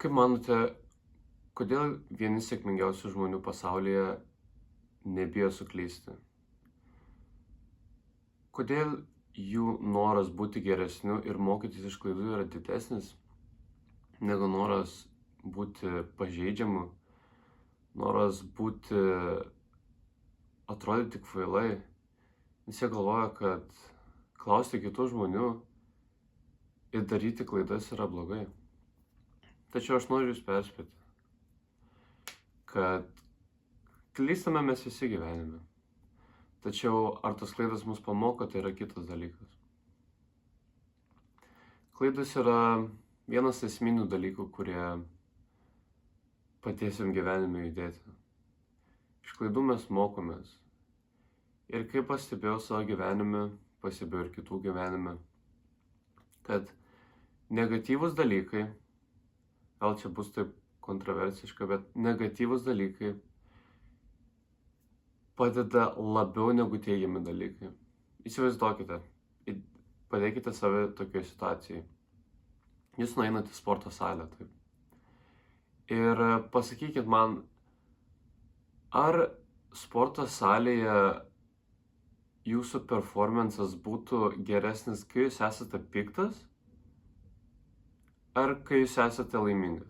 Kaip manote, kodėl vieni sėkmingiausių žmonių pasaulyje nebijo suklysti? Kodėl jų noras būti geresniu ir mokytis iš klaidų yra didesnis negu noras būti pažeidžiamu, noras atrodyti kvailai, nes jie galvoja, kad klausti kitų žmonių ir daryti klaidas yra blogai. Tačiau aš noriu jūs perspėti, kad klystame mes visi gyvenime. Tačiau ar tos klaidos mus pamoko, tai yra kitas dalykas. Klaidos yra vienas esminių dalykų, kurie padės jums gyvenime judėti. Iš klaidų mes mokomės. Ir kaip pastebėjau savo gyvenime, pastebėjau ir kitų gyvenime, kad negatyvūs dalykai, gal čia bus taip kontroversiška, bet negatyvūs dalykai padeda labiau negu teigiami dalykai. Įsivaizduokite, padėkite save tokioje situacijoje. Jūs nueinate į sporto salę, taip. Ir pasakykit man, ar sporto salėje jūsų performances būtų geresnis, kai jūs esate piktas, ar kai jūs esate laimingas?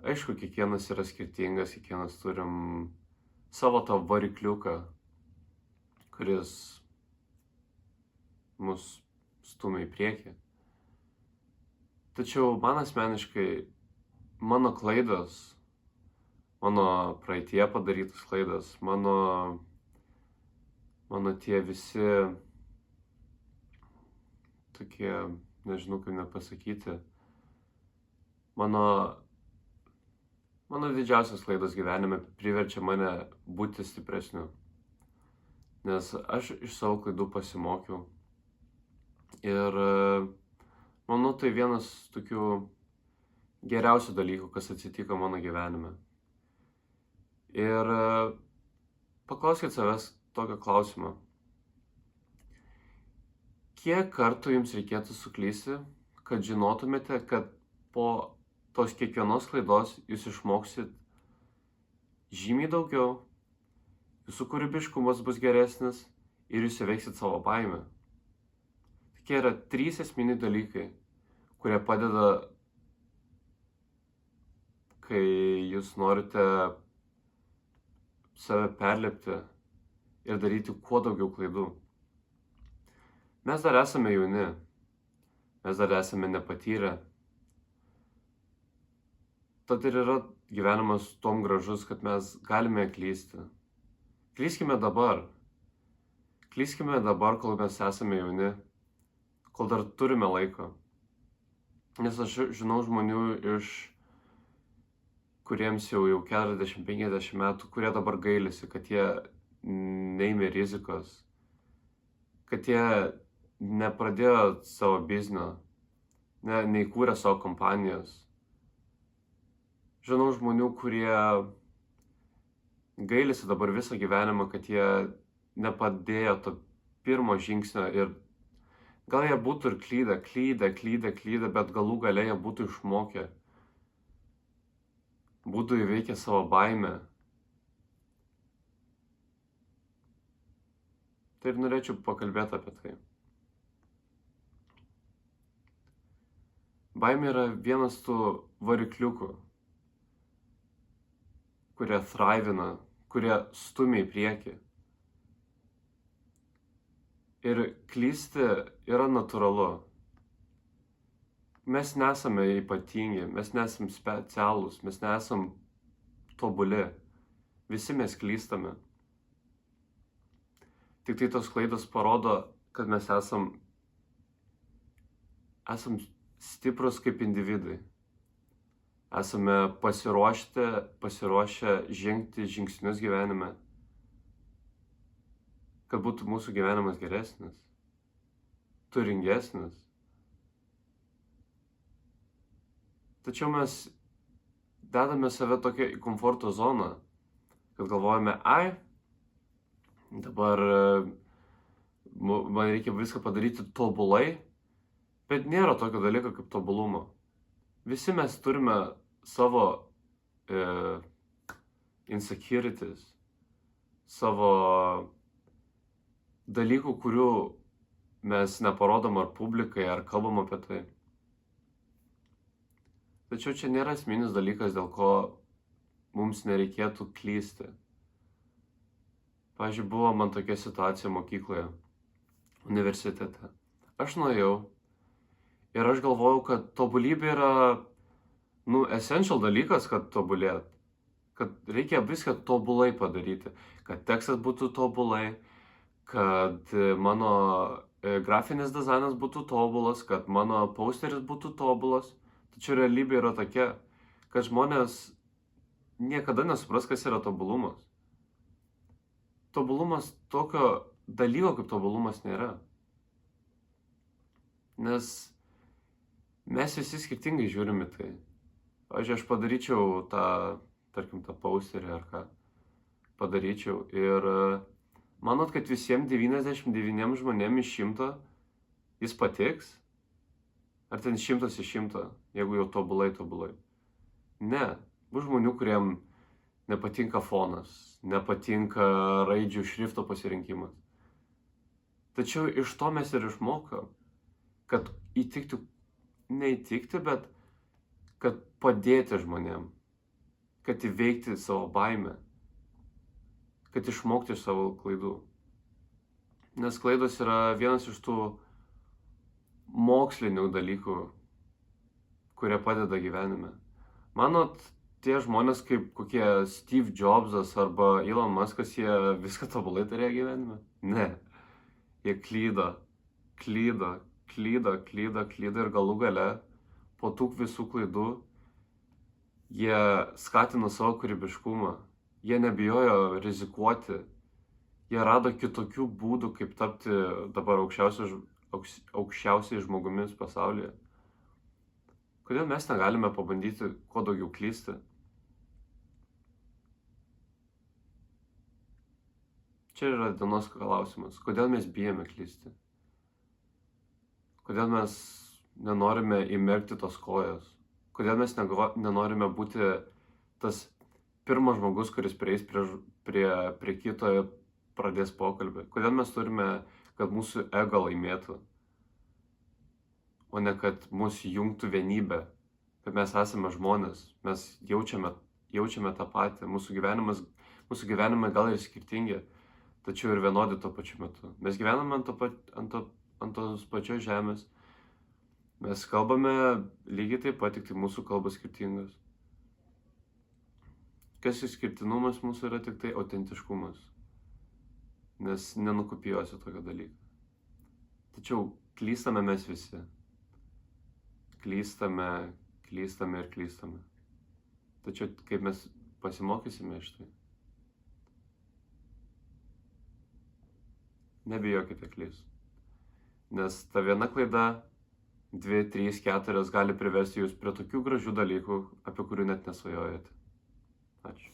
Aišku, kiekvienas yra skirtingas, kiekvienas turim savo tą varikliuką, kuris mus stumia į priekį. Tačiau man asmeniškai, mano klaidos, mano praeitie padarytos klaidos, mano tie visi tokie, nežinau kaip nepasakyti, mano didžiausias klaidos gyvenime priverčia mane būti stipresniu. Nes aš iš savo klaidų pasimokiau. Ir manau, tai vienas tokių geriausių dalykų, kas atsitiko mano gyvenime. Ir paklauskit savęs tokio klausimo. Kiek kartų jums reikėtų suklysti, kad žinotumėte, kad po tos kiekvienos klaidos jūs išmoksit žymiai daugiau, jūsų kūrybiškumas bus geresnis ir jūs įveiksit savo baimę. Tokie yra 3 esminiai dalykai, kurie padeda, kai jūs norite save perlipti ir daryti kuo daugiau klaidų. Mes dar esame jauni, mes dar esame nepatyrę. Tad ir yra gyvenimas tom gražus, kad mes galime klysti. Klyskime dabar. Klyskime dabar, kol mes esame jauni, kol dar turime laiko. Nes aš žinau žmonių, kuriems jau 40-50 metų, kurie dabar gailisi, kad jie neėmė rizikos, kad jie nepradėjo savo biznio, neįkūrė savo kompanijos. Žinau žmonių, kurie gailisi dabar visą gyvenimą, kad jie nepadėjo to pirmo žingsnio ir gal jie būtų ir klydę, bet galų gale jie būtų išmokę, būtų įveikę savo baimę. Tai ir norėčiau pakalbėti apie tai. Baimė yra vienas tų varikliukų, kurie thrivina, kurie stumia į priekį. Ir klysti yra natūralu. Mes nesame ypatingi, mes nesame specialūs, mes nesame tobuli. Visi mes klystame. Tik tai tos klaidos parodo, kad mes esam stiprus kaip individai. Esame pasiruošę žengti žingsnius gyvenime, kad būtų mūsų gyvenimas geresnis, turingesnis. Tačiau mes dedame save tokią į komforto zoną, kad galvojame, dabar man reikia viską padaryti tobulai, bet nėra tokio dalyko kaip tobulumo. Visi mes turime savo insecurities, savo dalykų, kurių mes neparodom ar publikai, ar kalbam apie tai. Tačiau čia nėra esminis dalykas, dėl ko mums nereikėtų klysti. Pavyzdžiui, buvo man tokia situacija mokykloje, universitete. Aš nuėjau ir aš galvojau, kad tobulybė yra, essential dalykas, kad tobulėt. Kad reikia viską tobulai padaryti. Kad tekstas būtų tobulai, kad mano grafinis dizainas būtų tobulas, kad mano posteris būtų tobulas. Tačiau realybė yra tokia, kad žmonės niekada nesupras, kas yra tobulumas. Tobulumas tokio dalyko kaip tobulumas nėra. Nes mes visi skirtingai žiūrime tai. Pavyzdžiui, aš padaryčiau tarkim, tą posterį ar ką. Padaryčiau ir manot, kad visiems 99 žmonėms iš 100 jis patiks? Ar ten 100 iš 100, jeigu jau tobulai? Ne. Bus žmonių, kuriem nepatinka fonas, nepatinka raidžių šrifto pasirinkimas. Tačiau iš to mes ir išmokam, kad neįtikti, bet kad padėti žmonėm, kad įveikti savo baimę, kad išmokti iš savo klaidų. Nes klaidos yra vienas iš tų mokslinių dalykų, kurie padeda gyvenime. Manot, tie žmonės kaip kokie Steve Jobsas arba Elon Muskas, jie viską tobulai turėjo gyvenime? Ne. Jie klydo ir galų gale po tų visų klaidų jie skatino savo kūrybiškumą. Jie nebijojo rizikuoti. Jie rado kitokių būdų, kaip tapti dabar aukščiausiais žmogumis pasaulyje. Kodėl mes negalime pabandyti kuo daugiau klysti? Čia yra dienos klausimas. Kodėl mes bijome klysti? Kodėl mes nenorime įmerkti tos kojos? Kodėl mes nenorime būti tas pirmas žmogus, kuris prieis prie kito ir pradės pokalbį? Kodėl mes turime, kad mūsų ego laimėtų, o ne kad mūsų jungtų vienybė? Kad mes esame žmonės, mes jaučiame tą patį. Mūsų gyvenimai gal ir skirtingi, tačiau ir vienodi tuo pačiu metu. Mes gyvename ant tos pačios žemės. Mes kalbame lygiai taip pat, tik tai mūsų kalbos skirtingos. Kas išskirtinumas mūsų yra tik tai autentiškumas. Nes nenukopijuosiu tokio dalyko. Tačiau klystame mes visi. Klystame. Tačiau kaip mes pasimokysime iš tai? Nebijokite klysti. Nes ta viena klaida, 2, 3, 4 gali priversti jūs prie tokių gražių dalykų, apie kurių net nesvajojate. Ačiū.